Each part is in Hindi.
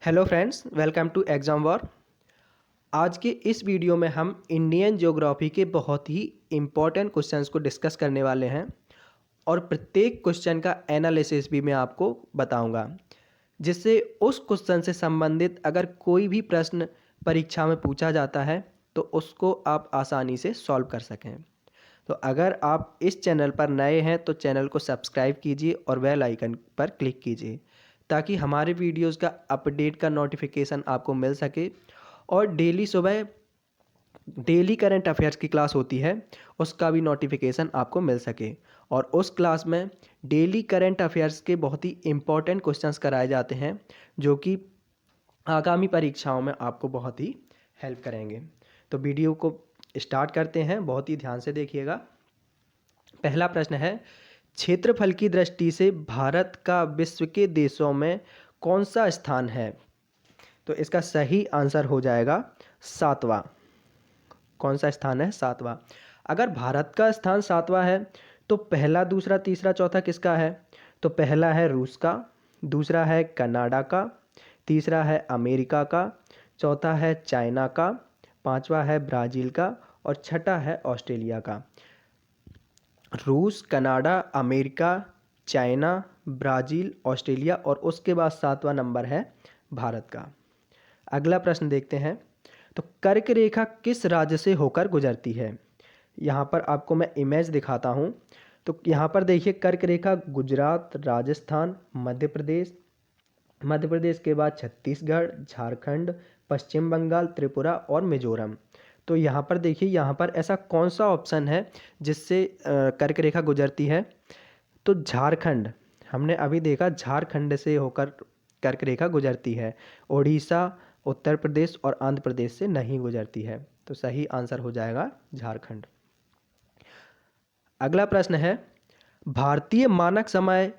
Hello friends, welcome to Exam War. आज के इस वीडियो में हम इंडियन ज्योग्राफी के बहुत ही इम्पोर्टेंट क्वेश्चंस को डिस्कस करने वाले हैं और प्रत्येक क्वेश्चन का एनालिसिस भी मैं आपको बताऊंगा, जिससे उस क्वेश्चन से संबंधित अगर कोई भी प्रश्न परीक्षा में पूछा जाता है तो उसको आप आसानी से सॉल्व कर सकें। तो अगर आप इस चैनल पर नए हैं तो चैनल को सब्सक्राइब कीजिए और बेल आइकन पर क्लिक कीजिए ताकि हमारे वीडियोस का अपडेट का नोटिफिकेशन आपको मिल सके। और डेली सुबह डेली करंट अफेयर्स की क्लास होती है, उसका भी नोटिफिकेशन आपको मिल सके। और उस क्लास में डेली करंट अफेयर्स के बहुत ही इम्पोर्टेंट क्वेश्चंस कराए जाते हैं जो कि आगामी परीक्षाओं में आपको बहुत ही हेल्प करेंगे। तो वीडियो को स्टार्ट करते हैं, बहुत ही ध्यान से देखिएगा। पहला प्रश्न है, क्षेत्रफल की दृष्टि से भारत का विश्व के देशों में कौन सा स्थान है? तो इसका सही आंसर हो जाएगा सातवां। कौन सा स्थान है? सातवां। अगर भारत का स्थान सातवां है तो पहला, दूसरा, तीसरा, चौथा किसका है? तो पहला है रूस का, दूसरा है कनाडा का, तीसरा है अमेरिका का, चौथा है चाइना का, पांचवा है ब्राज़ील का और छठा है ऑस्ट्रेलिया का। रूस, Canada, America, China, Brazil, Australia और उसके बाद सातवां नंबर है भारत का। अगला प्रश्न देखते हैं। तो कर्क रेखा किस राज्य से होकर गुजरती है? यहाँ पर आपको मैं इमेज दिखाता हूँ। तो यहाँ पर देखिए, कर्क रेखा गुजरात, राजस्थान, मध्य प्रदेश के बाद छत्तीसगढ़, झारखंड, पश्चिम बंगाल, त्रिपुरा और मिजोरम। तो यहाँ पर देखिए, यहाँ पर ऐसा कौन सा ऑप्शन है जिससे कर्क रेखा गुजरती है? तो झारखंड, हमने अभी देखा झारखंड से होकर कर्क रेखा गुजरती है। उड़ीसा, उत्तर प्रदेश और आंध्र प्रदेश से नहीं गुजरती है। तो सही आंसर हो जाएगा झारखंड। अगला प्रश्न है, भारतीय मानक समय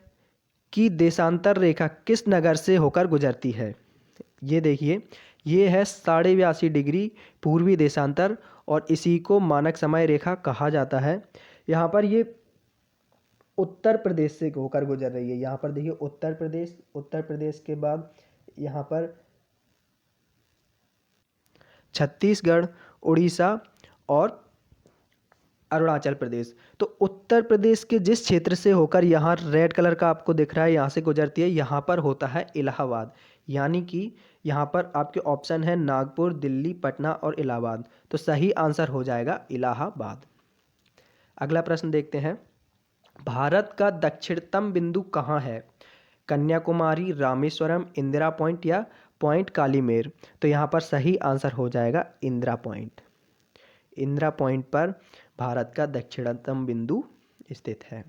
की देशांतर रेखा किस नगर से होकर गुजरती है? ये देखिए, ये है 82.5 डिग्री पूर्वी देशांतर और इसी को मानक समय रेखा कहा जाता है। यहाँ पर ये उत्तर प्रदेश से होकर गुजर रही है। यहाँ पर देखिए, उत्तर प्रदेश के बाद यहाँ पर छत्तीसगढ़, उड़ीसा और अरुणाचल प्रदेश। तो उत्तर प्रदेश के जिस क्षेत्र से होकर यहाँ रेड कलर का आपको दिख रहा है, यहाँ से गुजरती है, यहाँ पर होता है इलाहाबाद। यानी कि यहाँ पर आपके ऑप्शन है नागपुर, दिल्ली, पटना और इलाहाबाद। तो सही आंसर हो जाएगा इलाहाबाद। अगला प्रश्न देखते हैं। भारत का दक्षिणतम बिंदु कहाँ है? कन्याकुमारी, रामेश्वरम, इंदिरा पॉइंट या पॉइंट कालीमेर। तो यहाँ पर सही आंसर हो जाएगा इंदिरा पॉइंट। इंदिरा पॉइंट पर भारत का दक्षिणतम बिंदु स्थित है।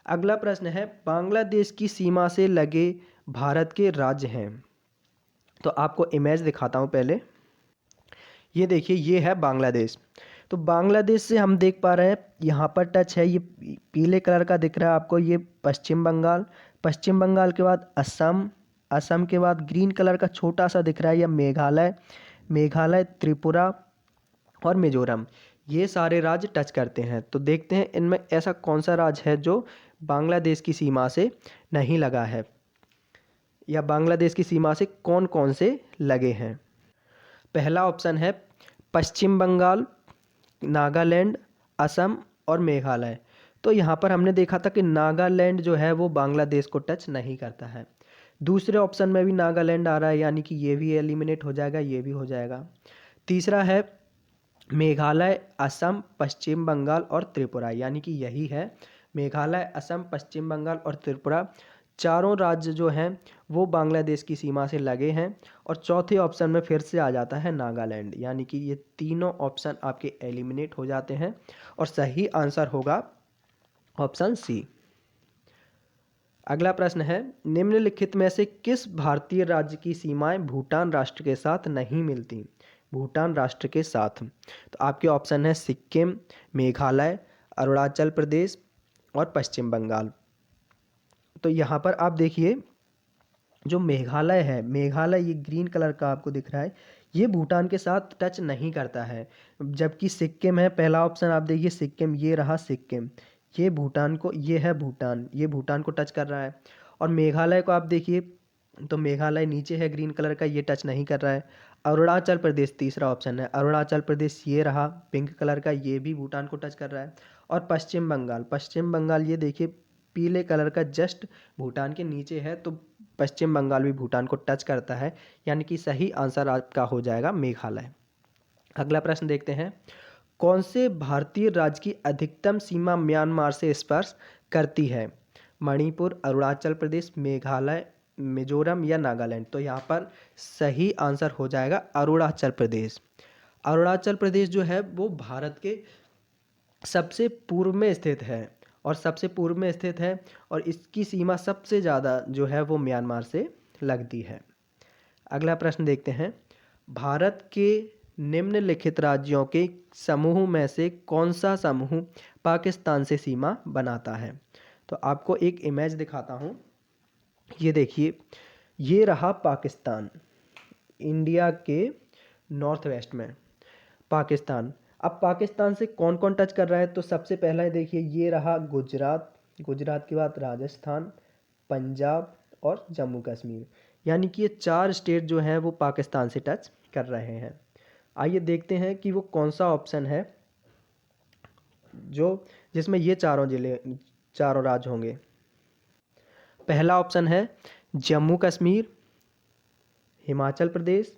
अगला प्रश्न है, बांग्लादेश की सीमा से लगे भारत के राज्य हैं। तो आपको इमेज दिखाता हूँ पहले। ये देखिए, ये है बांग्लादेश। तो बांग्लादेश से हम देख पा रहे हैं, यहाँ पर टच है, ये पीले कलर का दिख रहा है आपको, ये पश्चिम बंगाल। पश्चिम बंगाल के बाद असम, असम के बाद ग्रीन कलर का छोटा सा दिख रहा है, यह मेघालय, मेघालय, त्रिपुरा और मिजोरम। ये सारे राज्य टच करते हैं। तो देखते हैं इनमें ऐसा कौन सा राज्य है जो बांग्लादेश की सीमा से नहीं लगा है, या बांग्लादेश की सीमा से कौन कौन से लगे हैं। पहला ऑप्शन है पश्चिम बंगाल, नागालैंड, असम और मेघालय। तो यहाँ पर हमने देखा था कि नागालैंड जो है वो बांग्लादेश को टच नहीं करता है। दूसरे ऑप्शन में भी नागालैंड आ रहा है, यानी कि ये भी एलिमिनेट हो जाएगा, ये भी हो जाएगा। तीसरा है मेघालय, असम, पश्चिम बंगाल और त्रिपुरा, यानी कि यही है मेघालय, असम, पश्चिम बंगाल और त्रिपुरा। चारों राज्य जो हैं वो बांग्लादेश की सीमा से लगे हैं। और चौथे ऑप्शन में फिर से आ जाता है नागालैंड, यानी कि ये तीनों ऑप्शन आपके एलिमिनेट हो जाते हैं और सही आंसर होगा ऑप्शन सी। अगला प्रश्न है, निम्नलिखित में से किस भारतीय राज्य की सीमाएं भूटान राष्ट्र के साथ नहीं मिलती? भूटान राष्ट्र के साथ। तो आपके ऑप्शन है सिक्किम, मेघालय, अरुणाचल प्रदेश और पश्चिम बंगाल। तो यहाँ पर आप देखिए, जो मेघालय है, मेघालय ये ग्रीन कलर का आपको दिख रहा है, ये भूटान के साथ टच नहीं करता है। जबकि सिक्किम है, पहला ऑप्शन आप देखिए सिक्किम, ये रहा सिक्किम, ये भूटान को, ये है भूटान, ये भूटान को टच कर रहा है। और मेघालय को आप देखिए, तो मेघालय नीचे है ग्रीन कलर का, ये टच नहीं कर रहा है। अरुणाचल प्रदेश तीसरा ऑप्शन है, अरुणाचल प्रदेश ये रहा पिंक कलर का, ये भी भूटान को टच कर रहा है। और पश्चिम बंगाल, पश्चिम बंगाल ये देखिए पीले कलर का जस्ट भूटान के नीचे है, तो पश्चिम बंगाल भी भूटान को टच करता है, यानी कि सही आंसर आपका हो जाएगा मेघालय। अगला प्रश्न देखते हैं, कौन से भारतीय राज्य की अधिकतम सीमा म्यांमार से स्पर्श करती है? मणिपुर, अरुणाचल प्रदेश, मेघालय, मिजोरम या नागालैंड? तो यहाँ पर सही आंसर हो जाएगा अरुणाचल प्रदेश। अरुणाचल प्रदेश जो है वो भारत के सबसे पूर्व में स्थित है, और सबसे पूर्व में स्थित है, और इसकी सीमा सबसे ज़्यादा जो है वो म्यांमार से लगती है। अगला प्रश्न देखते हैं, भारत के निम्नलिखित राज्यों के समूह में से कौन सा समूह पाकिस्तान से सीमा बनाता है? तो आपको एक इमेज दिखाता हूँ, ये देखिए, ये रहा पाकिस्तान, इंडिया के नॉर्थ वेस्ट में पाकिस्तान। अब पाकिस्तान से कौन कौन टच कर रहा है? तो सबसे पहला देखिए ये रहा गुजरात, गुजरात के बाद राजस्थान, पंजाब और जम्मू कश्मीर, यानी कि ये 4 स्टेट जो हैं वो पाकिस्तान से टच कर रहे हैं। आइए देखते हैं कि वो कौन सा ऑप्शन है जो जिसमें ये चारों राज्य होंगे। पहला ऑप्शन है जम्मू कश्मीर, हिमाचल प्रदेश,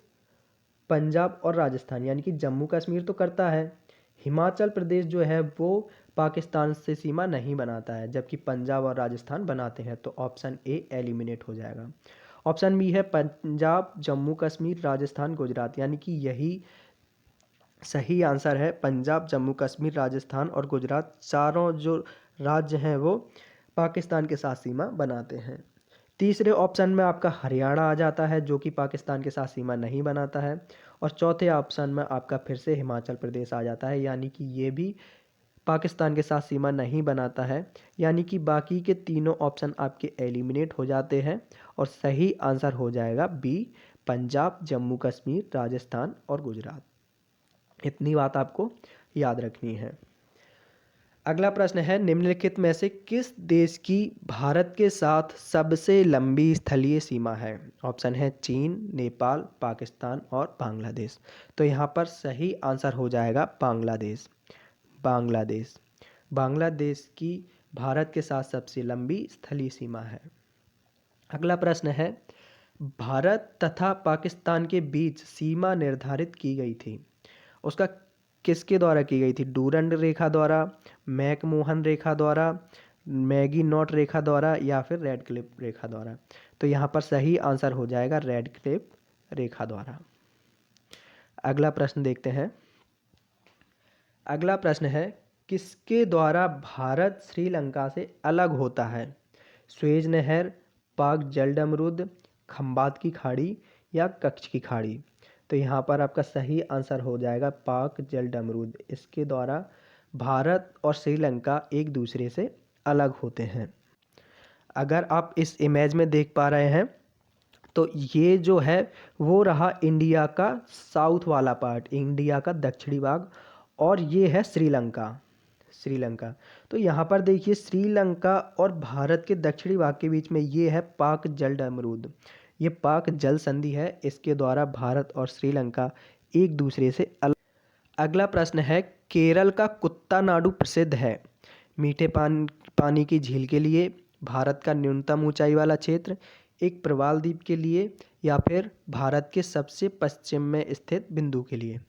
पंजाब और राजस्थान, यानी कि जम्मू कश्मीर तो करता है, हिमाचल प्रदेश जो है वो पाकिस्तान से सीमा नहीं बनाता है, जबकि पंजाब और राजस्थान बनाते हैं, तो ऑप्शन ए एलिमिनेट हो जाएगा। ऑप्शन बी है पंजाब, जम्मू कश्मीर, राजस्थान, गुजरात, यानी कि यही सही आंसर है। पंजाब, जम्मू कश्मीर, राजस्थान और गुजरात चारों जो राज्य हैं वो पाकिस्तान के साथ सीमा बनाते हैं। तीसरे ऑप्शन में आपका हरियाणा आ जाता है, जो कि पाकिस्तान के साथ सीमा नहीं बनाता है। और चौथे ऑप्शन में आपका फिर से हिमाचल प्रदेश आ जाता है, यानी कि ये भी पाकिस्तान के साथ सीमा नहीं बनाता है, यानी कि बाकी के तीनों ऑप्शन आपके एलिमिनेट हो जाते हैं, और सही आंसर हो जाएगा बी, पंजाब, जम्मू कश्मीर, राजस्थान और गुजरात। इतनी बात आपको याद रखनी है। अगला प्रश्न है, निम्नलिखित में से किस देश की भारत के साथ सबसे लंबी स्थलीय सीमा है? ऑप्शन है चीन, नेपाल, पाकिस्तान और बांग्लादेश। तो यहाँ पर सही आंसर हो जाएगा बांग्लादेश। बांग्लादेश, बांग्लादेश की भारत के साथ सबसे लंबी स्थलीय सीमा है। अगला प्रश्न है, भारत तथा पाकिस्तान के बीच सीमा निर्धारित की गई थी, उसका किसके द्वारा की गई थी? डूरंड रेखा द्वारा, मैकमोहन रेखा द्वारा, मैगी नॉट रेखा द्वारा या फिर रेड क्लिफ रेखा द्वारा? तो यहाँ पर सही आंसर हो जाएगा रेड क्लिफ रेखा द्वारा। अगला प्रश्न देखते हैं। अगला प्रश्न है, किसके द्वारा भारत श्रीलंका से अलग होता है? स्वेज नहर, पाक जलडमरुद, खंबात की खाड़ी या कच्छ की खाड़ी? तो यहाँ पर आपका सही आंसर हो जाएगा पाक जलडमरुद। इसके द्वारा भारत और श्रीलंका एक दूसरे से अलग होते हैं। अगर आप इस इमेज में देख पा रहे हैं, तो ये जो है वो रहा इंडिया का साउथ वाला पार्ट, इंडिया का दक्षिणी भाग, और ये है श्रीलंका। श्रीलंका, तो यहाँ पर देखिए श्रीलंका और भारत के दक्षिणी भाग के बीच में ये है पाक जलडमरुद, ये पाक जल संधि है, इसके द्वारा भारत और श्रीलंका एक दूसरे से अलग। अगला प्रश्न है, केरल का कुत्ता नाडु प्रसिद्ध है मीठे पानी की झील के लिए, भारत का न्यूनतम ऊंचाई वाला क्षेत्र, एक प्रवाल द्वीप के लिए, या फिर भारत के सबसे पश्चिम में स्थित बिंदु के लिए?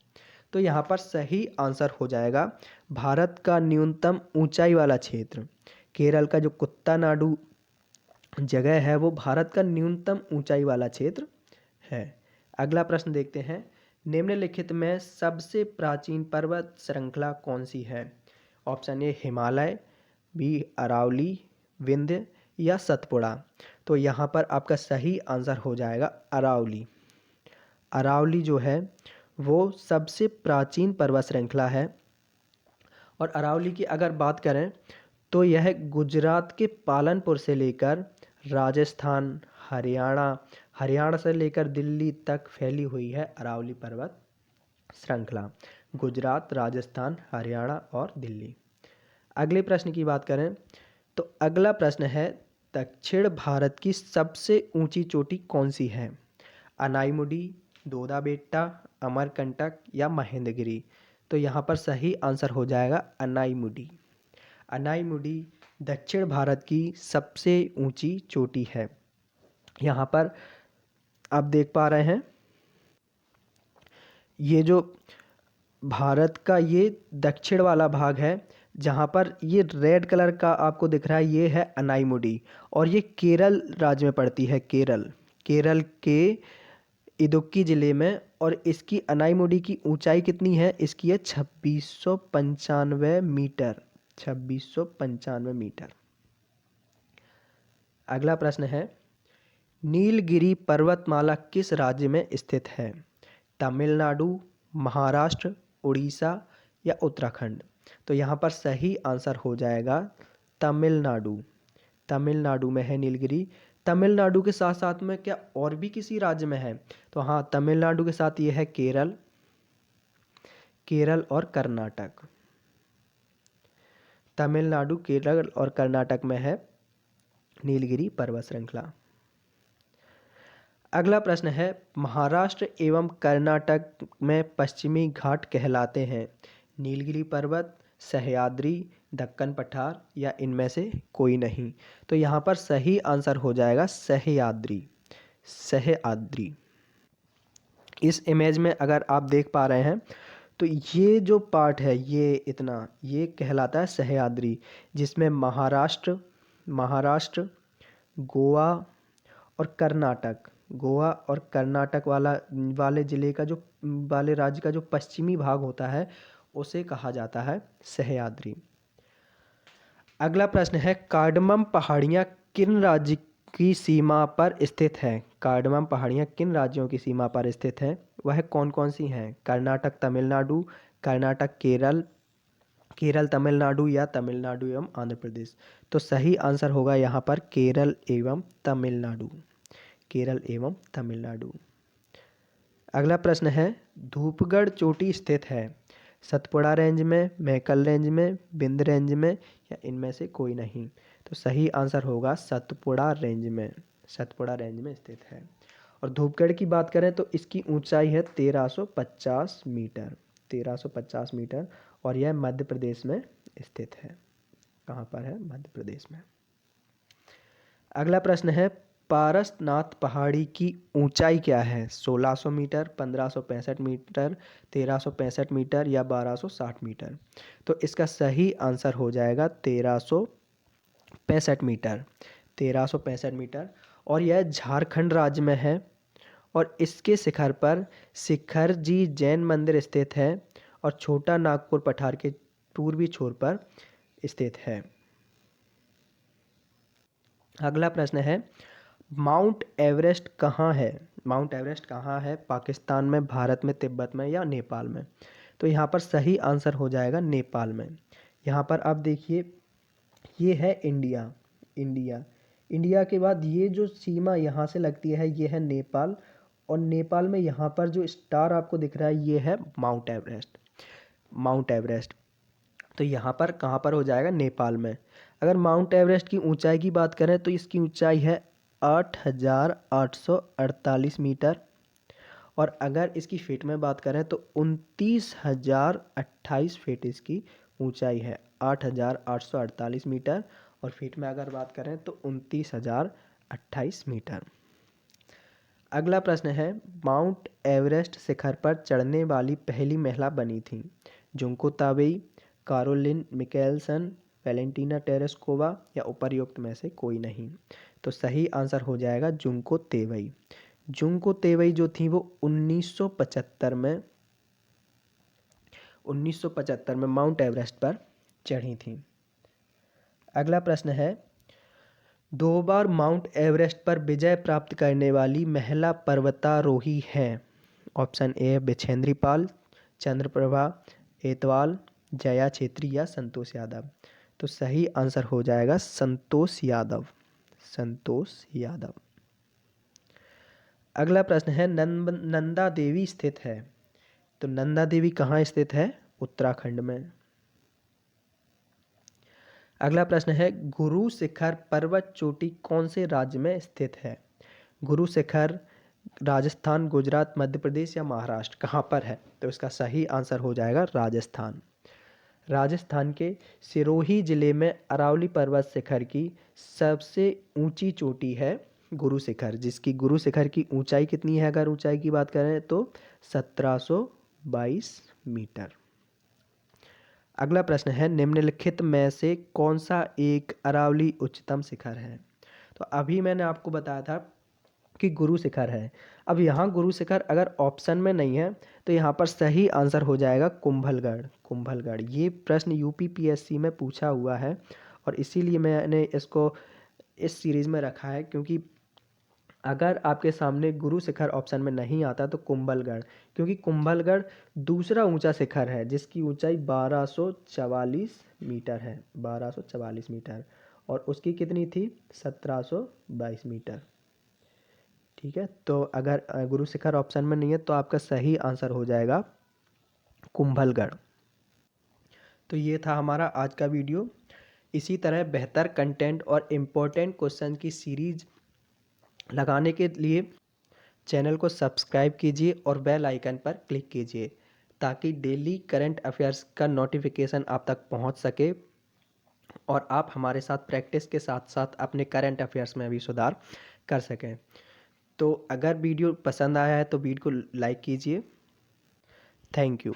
तो यहाँ पर सही आंसर हो जाएगा भारत का न्यूनतम ऊंचाई वाला क्षेत्र। केरल का जो कुत्ता नाडु जगह है वो भारत का न्यूनतम ऊंचाई वाला क्षेत्र है। अगला प्रश्न देखते हैं, निम्नलिखित में सबसे प्राचीन पर्वत श्रृंखला कौन सी है? Option A Himalaya, B Aravali, Vindhya या सतपुड़ा? तो यहाँ पर आपका सही आंसर हो जाएगा अरावली। अरावली जो है वो सबसे प्राचीन पर्वत श्रृंखला है। और अरावली की अगर बात करें तो यह गुजरात के पालनपुर से लेकर राजस्थान, हरियाणा से लेकर दिल्ली तक फैली हुई है अरावली पर्वत श्रृंखला। गुजरात, राजस्थान, हरियाणा और दिल्ली। अगले प्रश्न की बात करें तो अगला प्रश्न है, दक्षिण भारत की सबसे ऊंची चोटी कौन सी है? अनाईमुडी, दोदा बेट्टा, अमरकंटक या महेंद्रगिरी? तो यहाँ पर सही आंसर हो जाएगा अनाईमुडी। अनाईमुडी दक्षिण भारत की सबसे ऊंची चोटी है। यहाँ पर आप देख पा रहे हैं, ये जो भारत का ये दक्षिण वाला भाग है, जहाँ पर ये रेड कलर का आपको दिख रहा है, ये है अनाईमुडी और ये केरल राज्य में पड़ती है। केरल के इदुक्की ज़िले में। और इसकी अनाईमुडी की ऊंचाई कितनी है? इसकी है 2695 मीटर। 2695 मीटर। अगला प्रश्न है, नीलगिरी पर्वतमाला किस राज्य में स्थित है? तमिलनाडु, महाराष्ट्र, उड़ीसा या उत्तराखंड? तो यहाँ पर सही आंसर हो जाएगा तमिलनाडु। तमिलनाडु में है नीलगिरी। तमिलनाडु के साथ साथ में क्या और भी किसी राज्य में है? तो हाँ, तमिलनाडु के साथ ये है केरल और कर्नाटक। तमिलनाडु, केरल और कर्नाटक में है नीलगिरी पर्वत श्रृंखला। अगला प्रश्न है, महाराष्ट्र एवं कर्नाटक में पश्चिमी घाट कहलाते हैं नीलगिरी पर्वत, सह्याद्री, दक्कन पठार या इनमें से कोई नहीं? तो यहाँ पर सही आंसर हो जाएगा सह्याद्री। सह्याद्री। इस इमेज में अगर आप देख पा रहे हैं तो ये जो पार्ट है, ये कहलाता है सह्याद्री, जिसमें महाराष्ट्र, गोवा और कर्नाटक वाले राज्य का जो पश्चिमी भाग होता है उसे कहा जाता है सह्याद्री। अगला प्रश्न है, कार्डमम पहाड़ियाँ किन राज्य की सीमा पर स्थित हैं? कार्डमम पहाड़ियाँ किन राज्यों की सीमा पर स्थित हैं? वह कौन कौन सी हैं? कर्नाटक तमिलनाडु, कर्नाटक केरल तमिलनाडु या तमिलनाडु एवं आंध्र प्रदेश? तो सही आंसर होगा यहाँ पर केरल एवं तमिलनाडु। अगला प्रश्न है, धूपगढ़ चोटी स्थित है सतपुड़ा रेंज में, मैकल रेंज में, बिंद रेंज में या इनमें से कोई नहीं? तो सही आंसर होगा सतपुड़ा रेंज में स्थित है। और धूपगढ़ की बात करें तो इसकी ऊंचाई है 1350 मीटर और यह मध्य प्रदेश में स्थित है। कहाँ पर है? मध्य प्रदेश में। अगला प्रश्न है, पारसनाथ पहाड़ी की ऊंचाई क्या है? 1600 मीटर, 1565 मीटर, 1365 मीटर या 1260 मीटर? तो इसका सही आंसर हो जाएगा 1365 मीटर। और यह झारखंड राज्य में है और इसके शिखर पर शिखर जी जैन मंदिर स्थित है और छोटा नागपुर पठार के पूर्वी छोर पर स्थित है। अगला प्रश्न है, माउंट एवरेस्ट कहाँ है? पाकिस्तान में, भारत में, तिब्बत में या नेपाल में? तो यहाँ पर सही आंसर हो जाएगा नेपाल में। यहाँ पर आप देखिए, ये है इंडिया के बाद ये जो सीमा यहाँ से लगती है ये है नेपाल, और नेपाल में यहाँ पर जो स्टार आपको दिख रहा है ये है माउंट एवरेस्ट। तो यहाँ पर कहाँ पर हो जाएगा? नेपाल में। अगर माउंट एवरेस्ट की ऊंचाई की बात करें तो इसकी ऊंचाई है 8848 मीटर, और अगर इसकी फीट में बात करें तो 29,028 फीट इसकी ऊंचाई है। 8848 मीटर और फीट में अगर बात करें तो 29,028 मीटर। अगला प्रश्न है, माउंट एवरेस्ट शिखर पर चढ़ने वाली पहली महिला बनी थी Junko Tabei, Caroline Mikkelsen, Valentina Tereshkova या उपर्युक्त में से कोई नहीं? तो सही आंसर हो जाएगा जुंको तेवई जो थी वो 1975 में माउंट एवरेस्ट पर चढ़ी थी। अगला प्रश्न है, 2 बार माउंट एवरेस्ट पर विजय प्राप्त करने वाली महिला पर्वतारोही हैं? ऑप्शन ए बिछेंद्री पाल, चंद्रप्रभा एतवाल, जया छेत्री या संतोष यादव? तो सही आंसर हो जाएगा संतोष यादव। अगला प्रश्न है, नंदा देवी स्थित है? तो नंदा देवी कहाँ स्थित है? उत्तराखंड में। अगला प्रश्न है, गुरु शिखर पर्वत चोटी कौन से राज्य में स्थित है? गुरु शिखर राजस्थान, गुजरात, मध्य प्रदेश या महाराष्ट्र, कहाँ पर है? तो इसका सही आंसर हो जाएगा राजस्थान। राजस्थान के सिरोही जिले में अरावली पर्वत शिखर की सबसे ऊंची चोटी है गुरु शिखर, जिसकी गुरु शिखर की ऊंचाई कितनी है? अगर ऊंचाई की बात करें तो 1722 मीटर। अगला प्रश्न है, निम्नलिखित में से कौन सा एक अरावली उच्चतम शिखर है? तो अभी मैंने आपको बताया था कि गुरु शिखर है। अब यहाँ गुरु शिखर अगर ऑप्शन में नहीं है तो यहाँ पर सही आंसर हो जाएगा कुंभलगढ़। कुंभलगढ़ ये प्रश्न यूपीपीएससी में पूछा हुआ है और इसीलिए मैंने इसको इस सीरीज़ में रखा है, क्योंकि अगर आपके सामने गुरु शिखर ऑप्शन में नहीं आता तो कुंभलगढ़, क्योंकि कुंभलगढ़ दूसरा ऊंचा शिखर है जिसकी ऊंचाई 1244 मीटर है, 1244 मीटर, और उसकी कितनी थी? 1722 मीटर। ठीक है, तो अगर गुरु शिखर ऑप्शन में नहीं है तो आपका सही आंसर हो जाएगा कुंभलगढ़। तो ये था हमारा आज का वीडियो। इसी तरह बेहतर कंटेंट और इम्पोर्टेंट क्वेश्चन की सीरीज लगाने के लिए चैनल को सब्सक्राइब कीजिए और बेल आइकन पर क्लिक कीजिए ताकि डेली करंट अफेयर्स का नोटिफिकेशन आप तक पहुंच सके और आप हमारे साथ प्रैक्टिस के साथ साथ अपने करंट अफेयर्स में भी सुधार कर सकें। तो अगर वीडियो पसंद आया है तो वीडियो को लाइक कीजिए। Thank you.